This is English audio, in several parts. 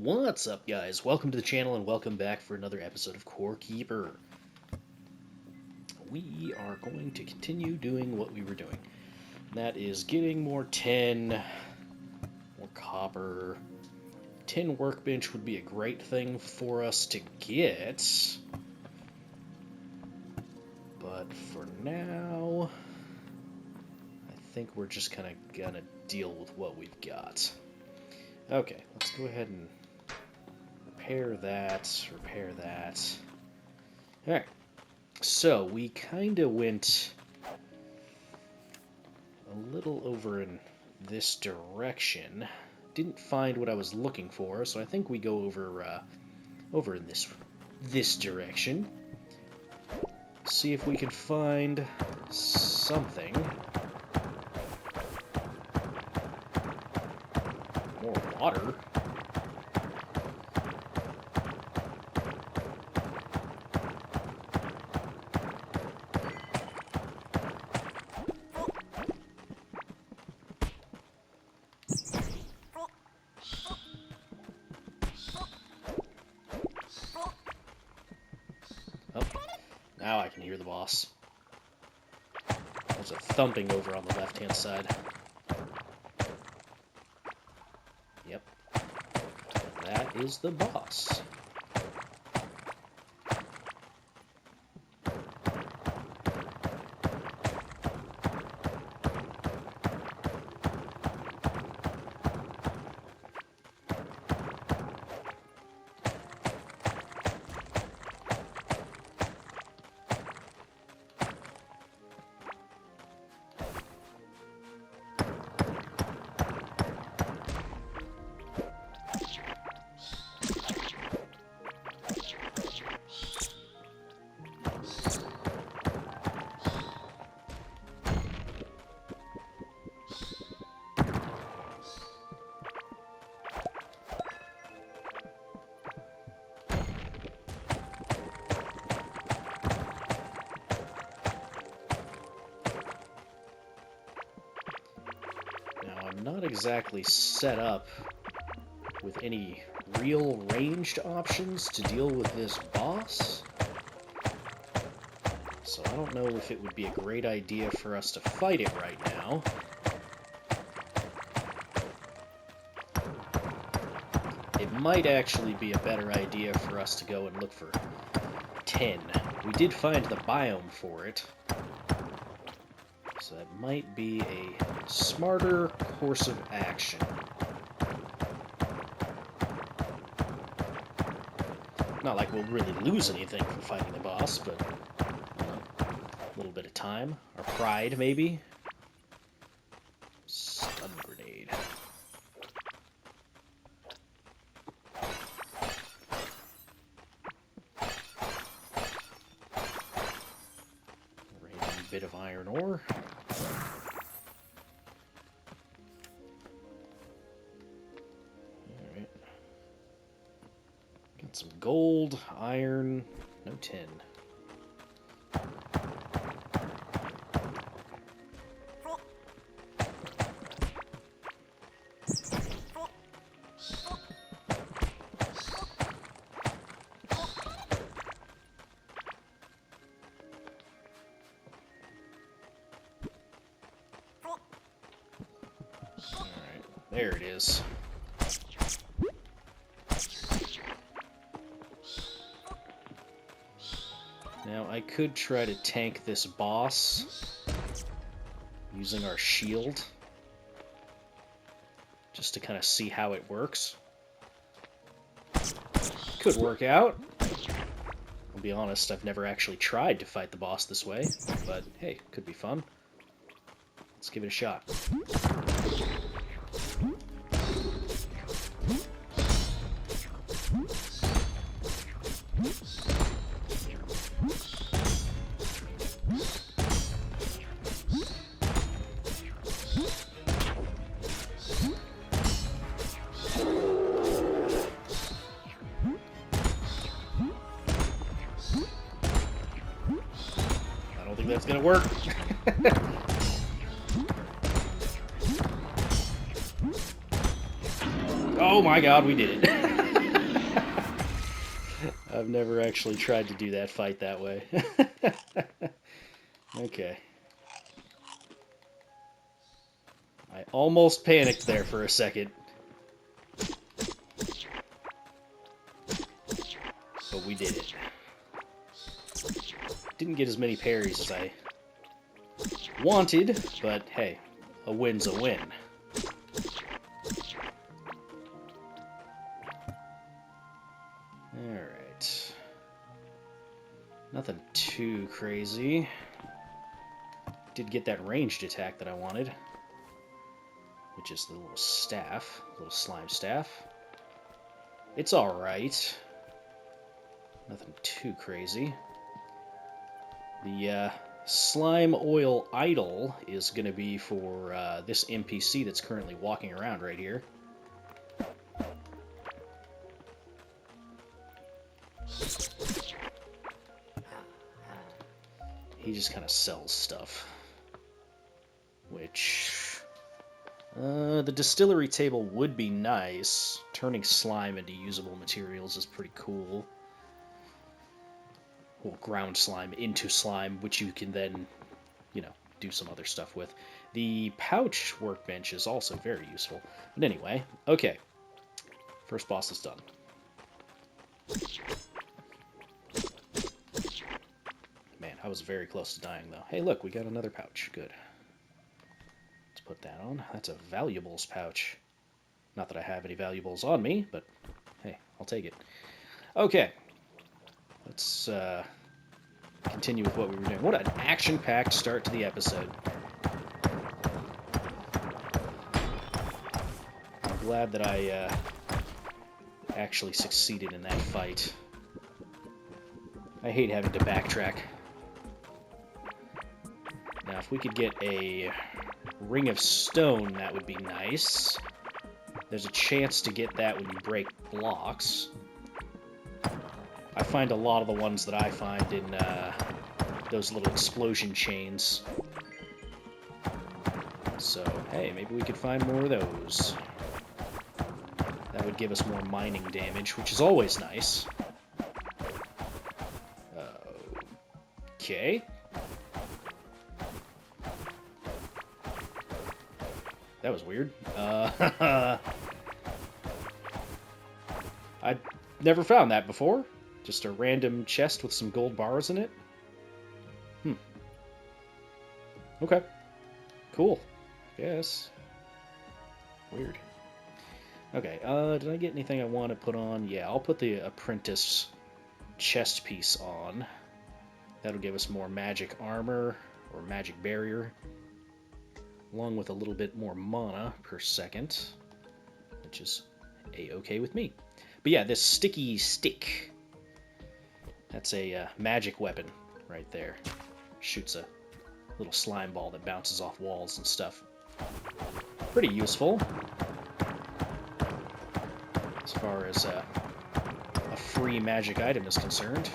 What's up, guys? Welcome to the channel and welcome back for another episode of Core Keeper. We are going to continue doing what we were doing. And that is getting more tin, more copper. Tin workbench would be a great thing for us to get. But for now, I think we're just kind of gonna deal with what we've got. Okay, let's go ahead and repair that. Alright, so we kind of went a little over in this direction. Didn't find what I was looking for, so I think we go over in this direction. See if we can find something. More water. Now I can hear the boss. There's a thumping over on the left-hand side. Yep. That is the boss. Not exactly set up with any real ranged options to deal with this boss, so I don't know if it would be a great idea for us to fight it right now. It might actually be a better idea for us to go and look for tin. We did find the biome for it, so that might be a smarter course of action. Not like we'll really lose anything from fighting the boss, but you know, a little bit of time. Our pride, maybe. Stun grenade. Random bit of iron ore. Some gold, iron, no tin. All right, there it is. Now, I could try to tank this boss using our shield, just to kind of see how it works. Could work out. I'll be honest, I've never actually tried to fight the boss this way, but hey, could be fun. Let's give it a shot. That's gonna work. Oh my god, we did it. I've never actually tried to do that fight that way. Okay. I almost panicked there for a second. But we did it. Didn't get as many parries as I wanted, but hey, a win's a win. Alright. Nothing too crazy. Did get that ranged attack that I wanted, which is the little staff, little slime staff. It's alright. Nothing too crazy. The slime oil idol is going to be for this NPC that's currently walking around right here. He just kind of sells stuff. Which... the distillery table would be nice. Turning slime into usable materials is pretty cool. Well, ground slime into slime, which you can then, you know, do some other stuff with. The pouch workbench is also very useful. But anyway, okay. First boss is done. Man, I was very close to dying, though. Hey, look, we got another pouch. Good. Let's put that on. That's a valuables pouch. Not that I have any valuables on me, but hey, I'll take it. Okay. Let's continue with what we were doing. What an action-packed start to the episode. I'm glad that I actually succeeded in that fight. I hate having to backtrack. Now, if we could get a ring of stone, that would be nice. There's a chance to get that when you break blocks. I find a lot of the ones that I find in those little explosion chains. So, hey, maybe we could find more of those. That would give us more mining damage, which is always nice. Okay. That was weird. I'd never found that before. Just a random chest with some gold bars in it. Okay. Cool. Yes. Weird. Okay, did I get anything I want to put on? Yeah, I'll put the apprentice chest piece on. That'll give us more magic armor, or magic barrier, along with a little bit more mana per second, which is a-okay with me. But yeah, this sticky stick, that's a magic weapon right there. Shoots a little slime ball that bounces off walls and stuff. Pretty useful as far as a free magic item is concerned.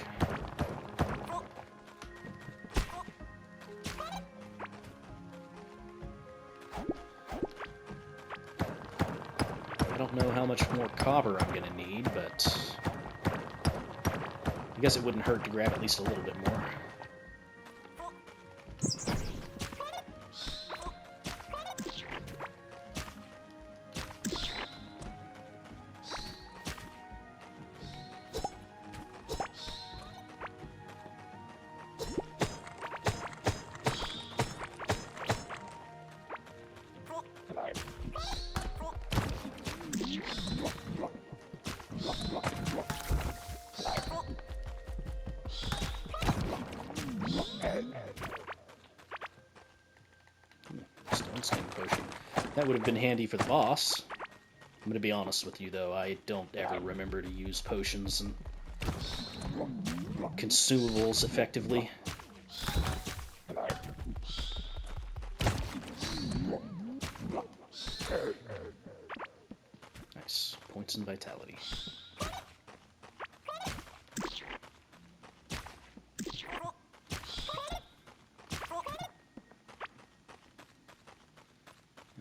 I don't know how much more copper I'm going to need, but I guess it wouldn't hurt to grab at least a little bit more. That would have been handy for the boss. I'm going to be honest with you, though. I don't ever remember to use potions and consumables effectively. Nice. Points in vitality.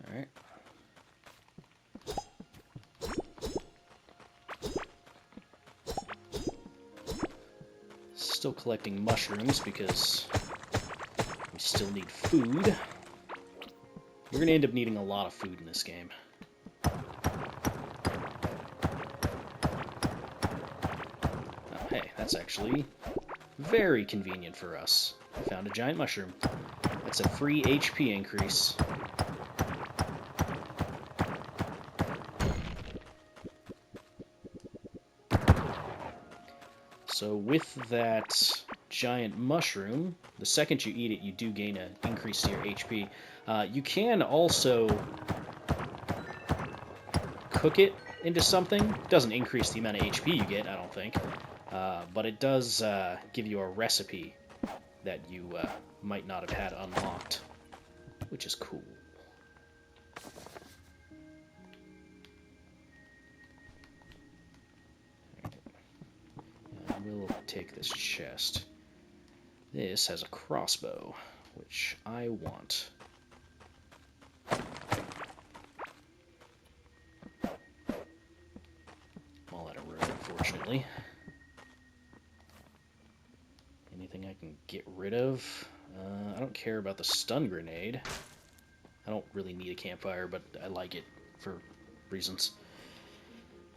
Alright. Still collecting mushrooms because we still need food. We're going to end up needing a lot of food in this game. Oh, hey, that's actually very convenient for us. We found a giant mushroom. That's a free HP increase. So with that giant mushroom, the second you eat it, you do gain an increase to your HP. You can also cook it into something. It doesn't increase the amount of HP you get, I don't think. But it does give you a recipe that you might not have had unlocked, which is cool. We'll take this chest. This has a crossbow, which I want. I'm all out of room, unfortunately. Anything I can get rid of? I don't care about the stun grenade. I don't really need a campfire, but I like it for reasons.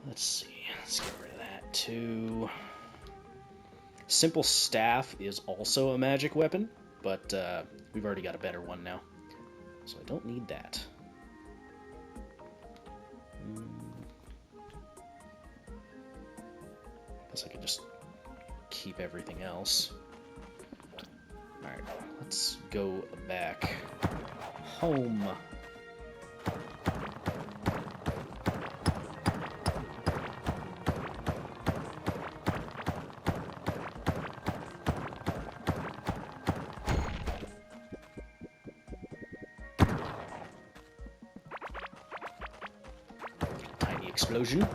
Let's see. Let's get rid of that too. Simple staff is also a magic weapon, but we've already got a better one now, so I don't need that. Guess I could just keep everything else. Alright, let's go back home. Tiny explosion.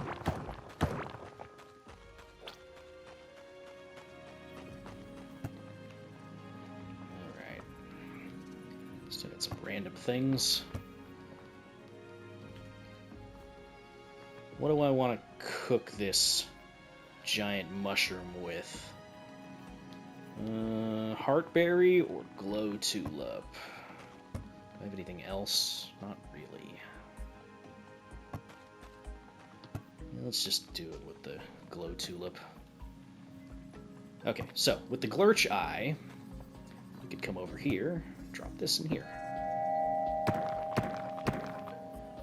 Random things. What do I want to cook this giant mushroom with? Heartberry or glow tulip? Do I have anything else? Not really. Let's just do it with the glow tulip. Okay, so with the glurch eye, we could come over here, drop this in here.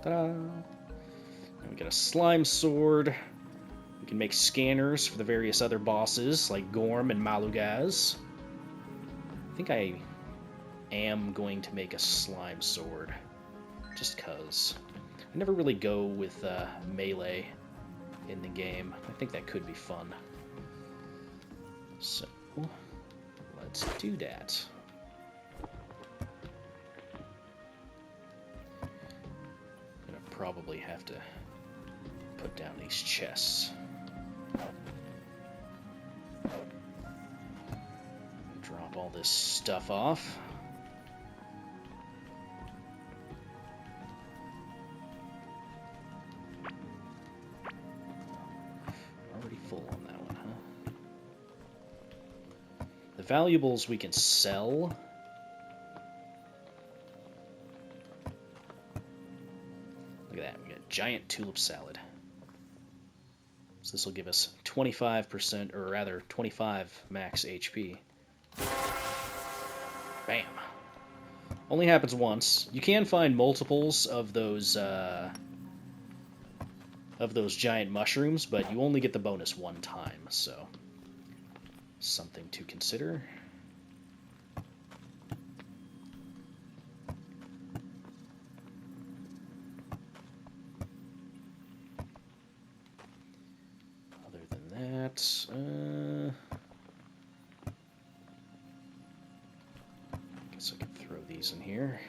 Ta-da! And we got a slime sword. We can make scanners for the various other bosses, like Gorm and Malugaz. I think I am going to make a slime sword, just cause. I never really go with melee in the game. I think that could be fun. So, let's do that. Probably have to put down these chests. Drop all this stuff off. Already full on that one, huh? The valuables we can sell. Look at that, we got giant tulip salad. So this will give us 25%, or rather 25 max HP. Bam. Only happens once. You can find multiples of those giant mushrooms, but you only get the bonus one time, so something to consider. Guess I can throw these in here.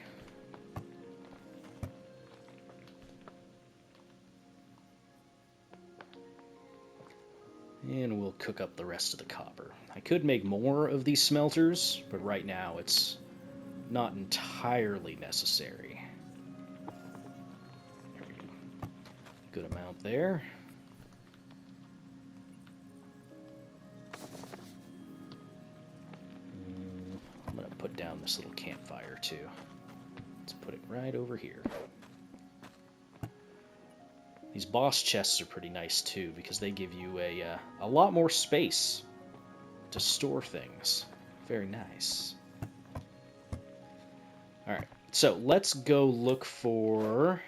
And we'll cook up the rest of the copper. I could make more of these smelters, but right now it's not entirely necessary. There we go. Good amount there. put down this little campfire too. Let's put it right over here. These boss chests are pretty nice too because they give you a lot more space to store things. Very nice. Alright, so let's go look for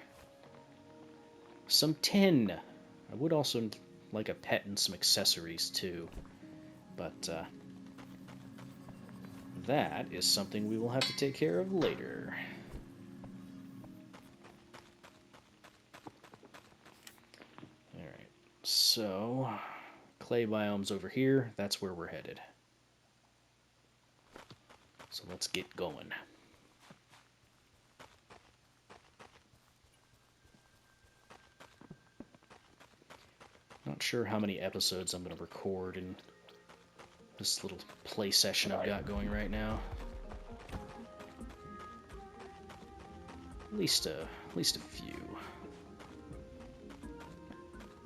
some tin. I would also like a pet and some accessories too, but that is something we will have to take care of later. Alright, so clay biomes over here, that's where we're headed. So let's get going. Not sure how many episodes I'm going to record in this little play session I've got going right now. At least a few.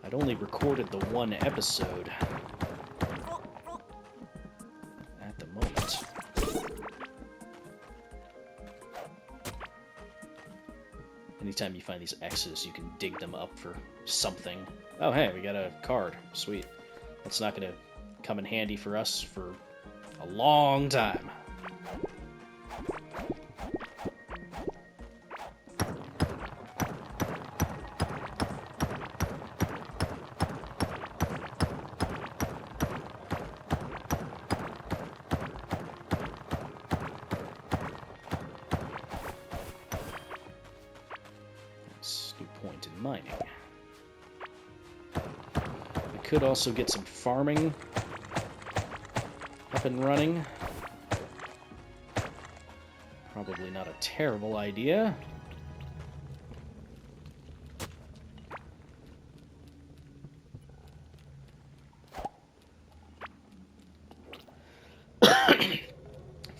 I'd only recorded the one episode at the moment. Anytime you find these X's, you can dig them up for something. Oh, hey, we got a card. Sweet. That's not going to come in handy for us for a long time. Point in mining. We could also get some farming up and running. Probably not a terrible idea.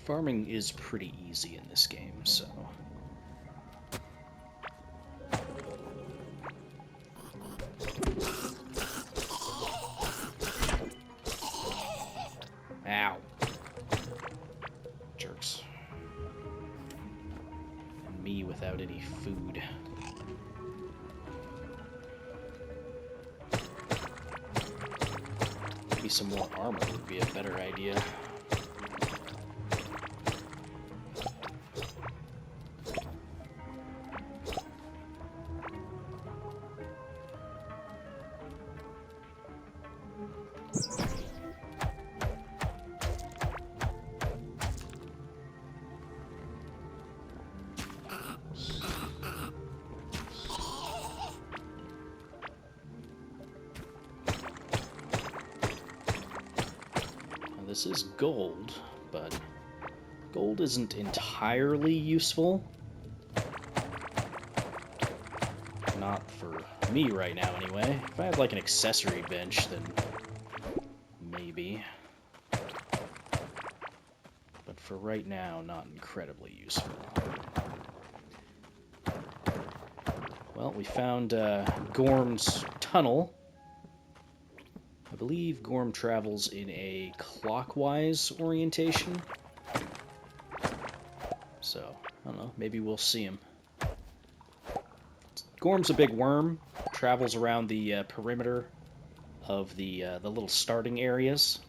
Farming is pretty easy in this game, so... Ow. Jerks. And me without any food. Maybe some more armor would be a better idea. This is gold, but gold isn't entirely useful. Not for me right now, anyway. If I had like an accessory bench, then maybe. But for right now, not incredibly useful. Well, we found Gorm's tunnel. I believe Gorm travels in a clockwise orientation. So, I don't know, maybe we'll see him. Gorm's a big worm, travels around the perimeter of the little starting areas.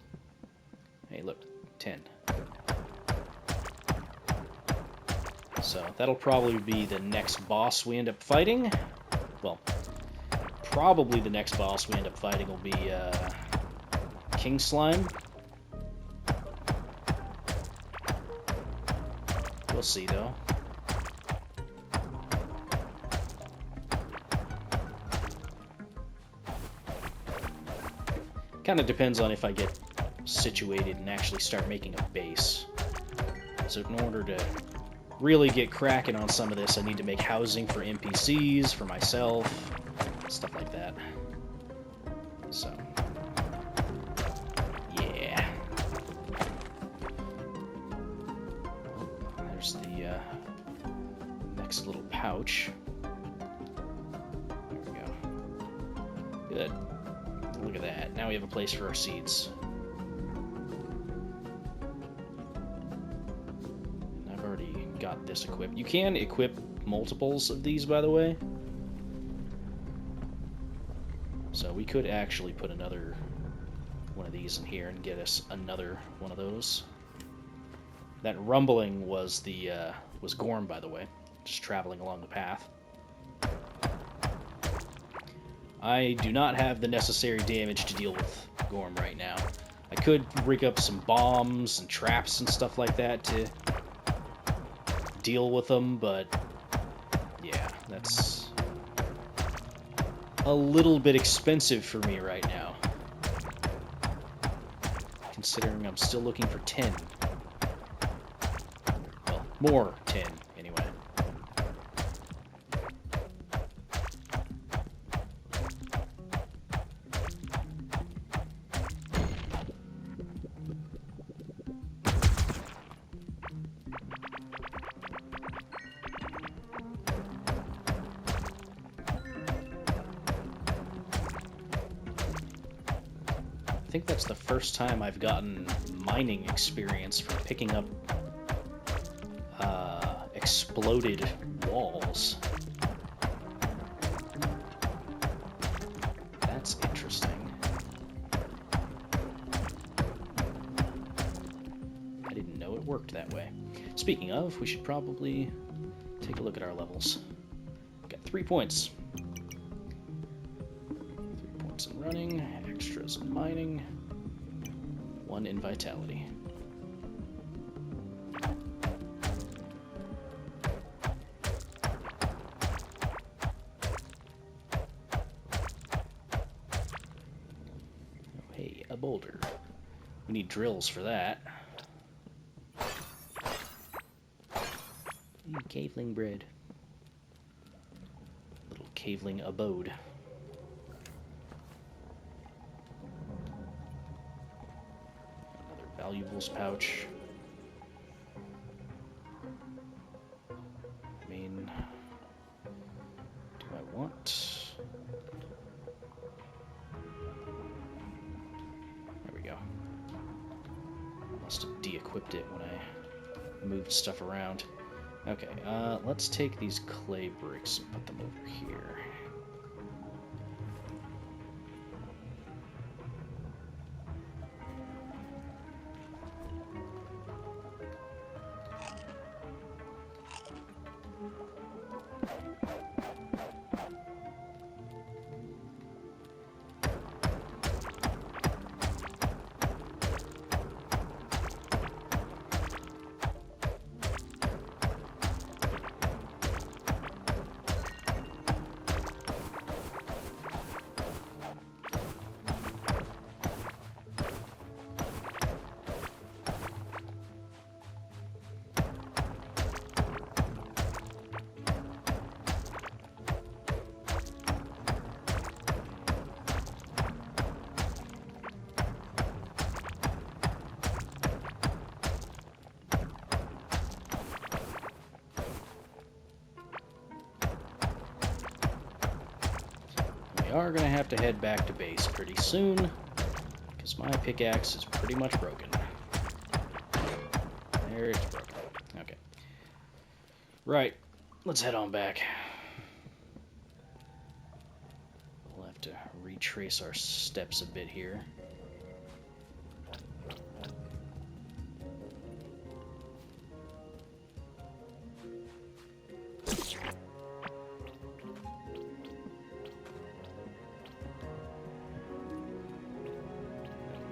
Hey, look, 10. So, that'll probably be the next boss we end up fighting. Well, probably the next boss we end up fighting will be King Slime. We'll see, though. Kind of depends on if I get situated and actually start making a base. So in order to really get cracking on some of this, I need to make housing for NPCs, for myself, stuff like that. So, yeah. There's the next little pouch. There we go. Good. Look at that. Now we have a place for our seeds. disequip. You can equip multiples of these, by the way. So we could actually put another one of these in here and get us another one of those. That rumbling was was Gorm, by the way, just traveling along the path. I do not have the necessary damage to deal with Gorm right now. I could rig up some bombs and traps and stuff like that to deal with them, but yeah, that's a little bit expensive for me right now, considering I'm still looking for 10. Well, more 10, anyway. I think that's the first time I've gotten mining experience from picking up exploded walls. That's interesting. I didn't know it worked that way. Speaking of, we should probably take a look at our levels. Got 3 points. 3 points in running, extras in mining, 1 in vitality. Oh, hey, a boulder. We need drills for that. Caveling bread. Little caveling abode. Valuables pouch. I mean, do I want? There we go. Must have de-equipped it when I moved stuff around. Okay, let's take these clay bricks and put them over here. We are going to have to head back to base pretty soon, because my pickaxe is pretty much broken. There, it's broken. Okay. Right, let's head on back. We'll have to retrace our steps a bit here.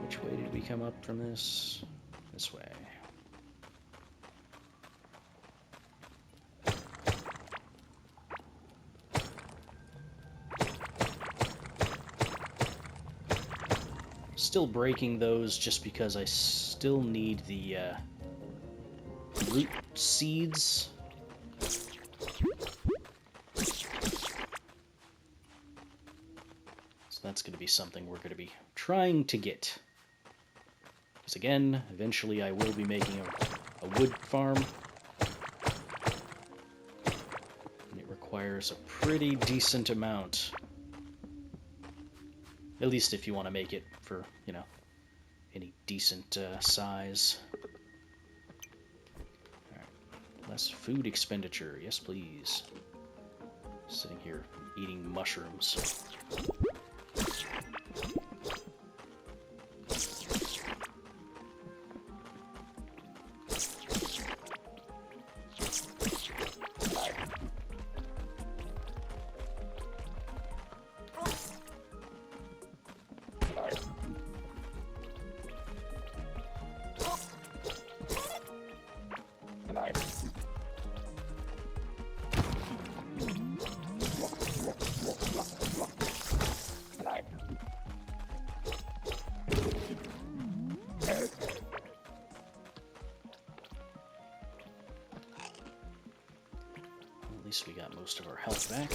Which way did we come up from this? This way. Still breaking those just because I still need the root seeds. So that's going to be something we're going to be trying to get. Because again, eventually I will be making a wood farm. And it requires a pretty decent amount. At least if you want to make it for, you know, any decent size. Alright, Less food expenditure. Yes, please. Sitting here eating mushrooms. At least we got most of our health back.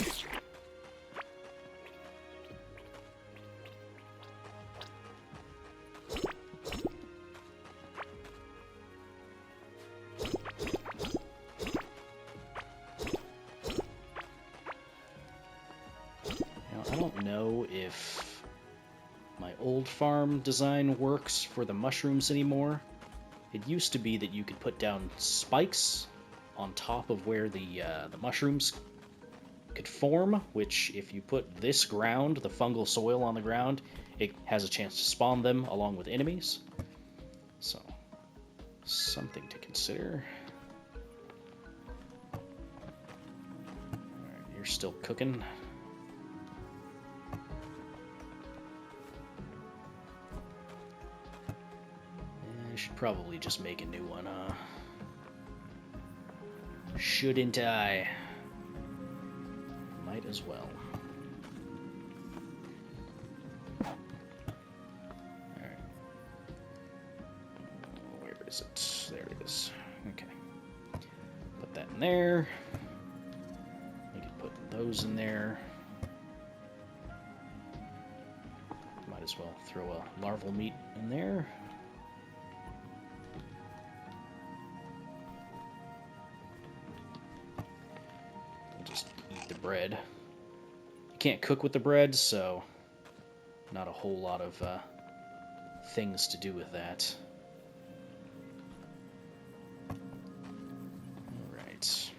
Now, I don't know if my old farm design works for the mushrooms anymore. It used to be that you could put down spikes on top of where the mushrooms could form, which if you put this ground, the fungal soil on the ground, it has a chance to spawn them along with enemies. So, something to consider. Alright, you're still cooking. I should probably just make a new one, huh? Shouldn't I? Might as well. Alright. Where is it? There it is. Okay. Put that in there. We could put those in there. Might as well throw a larval meat in there. Bread. You can't cook with the bread, so not a whole lot of things to do with that. Alright.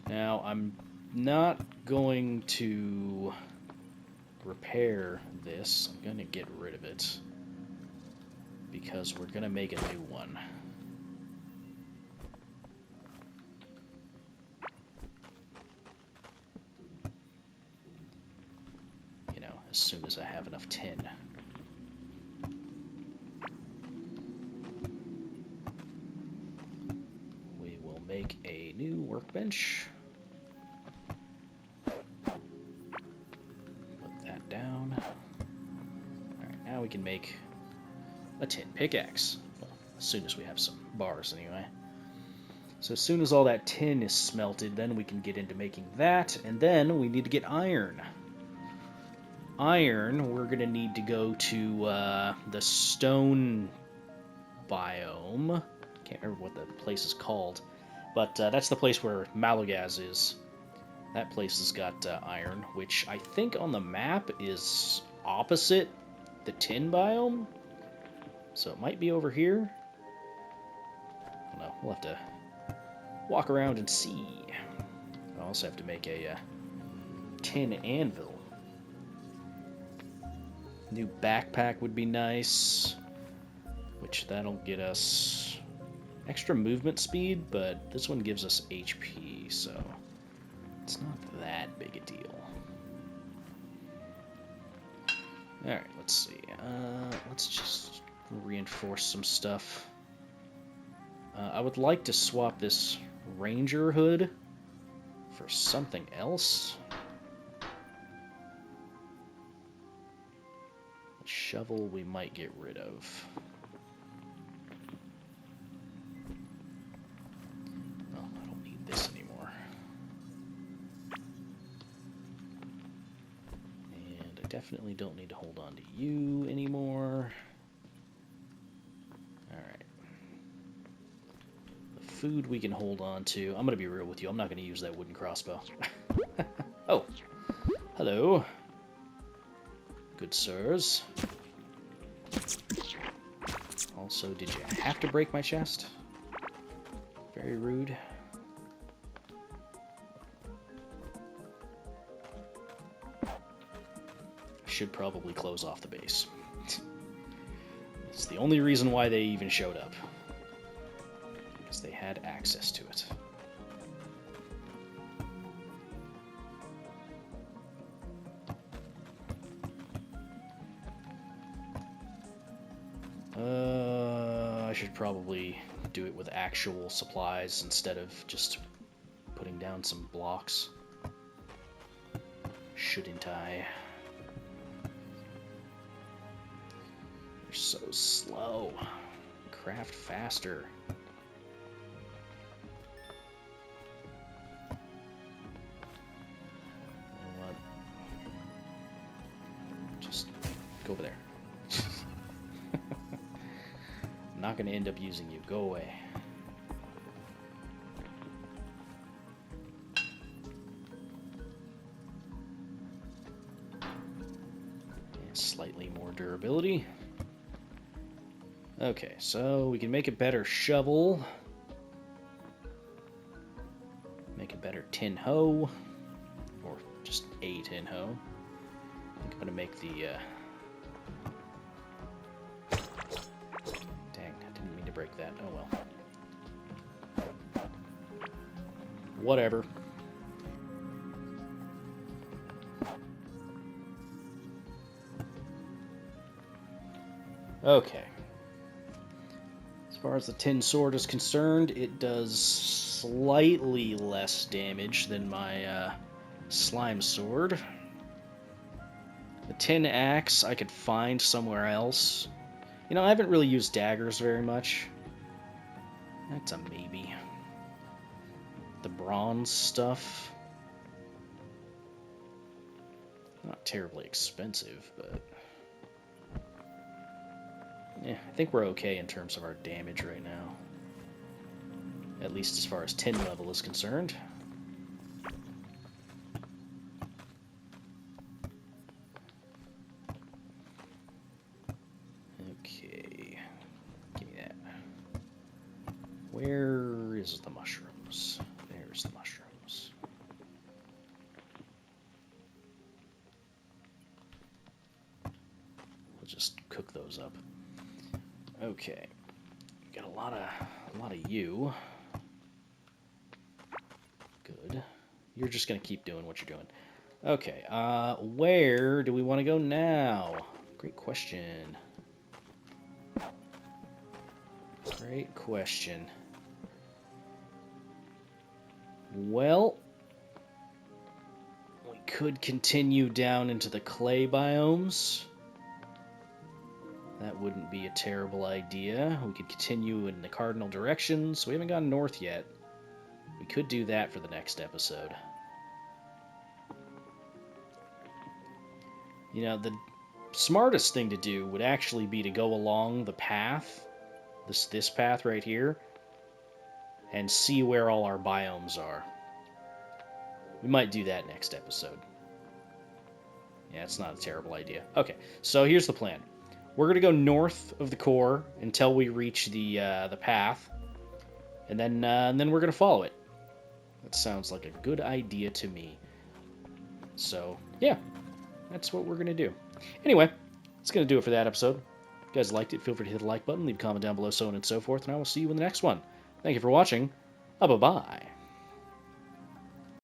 Now, I'm not going to repair this. I'm going to get rid of it because we're going to make a new one. As soon as I have enough tin. We will make a new workbench. Put that down. Alright, now we can make a tin pickaxe. Well, as soon as we have some bars anyway. So as soon as all that tin is smelted, then we can get into making that, and then we need to get iron. Iron, we're going to need to go to the stone biome. Can't remember what the place is called, but that's the place where Malagaz is. That place has got iron, which I think on the map is opposite the tin biome. So it might be over here. I don't know. We'll have to walk around and see. I also have to make a tin anvil. New backpack would be nice, which that'll get us extra movement speed, but this one gives us HP, so it's not that big a deal. Alright, let's see. Let's just reinforce some stuff. I would like to swap this ranger hood for something else. Shovel we might get rid of. Well, I don't need this anymore. And I definitely don't need to hold on to you anymore. Alright. The food we can hold on to. I'm going to be real with you. I'm not going to use that wooden crossbow. Oh. Hello. Good sirs. Also, did you have to break my chest? Very rude. I should probably close off the base. It's the only reason why they even showed up. Because they had access to it. I should probably do it with actual supplies instead of just putting down some blocks. Shouldn't I? They're so slow. Craft faster. You know what? Just go over there. I'm not going to end up using you. Go away. And slightly more durability. Okay, so we can make a better shovel. Make a better tin hoe. Or just a tin hoe. I think I'm going to make the... break that. Oh well. Whatever. Okay. As far as the tin sword is concerned, it does slightly less damage than my slime sword. The tin axe I could find somewhere else. You know, I haven't really used daggers very much. That's a maybe. The bronze stuff. Not terribly expensive, but... yeah, I think we're okay in terms of our damage right now. At least as far as tin level is concerned. Where is the mushrooms? There's the mushrooms. We'll just cook those up. Okay. Got a lot of you. Good. You're just gonna keep doing what you're doing. Okay, where do we want to go now? Great question. Great question. Well, we could continue down into the clay biomes. That wouldn't be a terrible idea. We could continue in the cardinal directions. We haven't gone north yet. We could do that for the next episode. You know, the smartest thing to do would actually be to go along the path, this path right here, and see where all our biomes are. We might do that next episode. Yeah, it's not a terrible idea. Okay, so here's the plan. We're going to go north of the core until we reach the path, and then we're going to follow it. That sounds like a good idea to me. So, yeah, that's what we're going to do. Anyway, that's going to do it for that episode. If you guys liked it, feel free to hit the like button, leave a comment down below, so on and so forth, and I will see you in the next one. Thank you for watching. Bye-bye.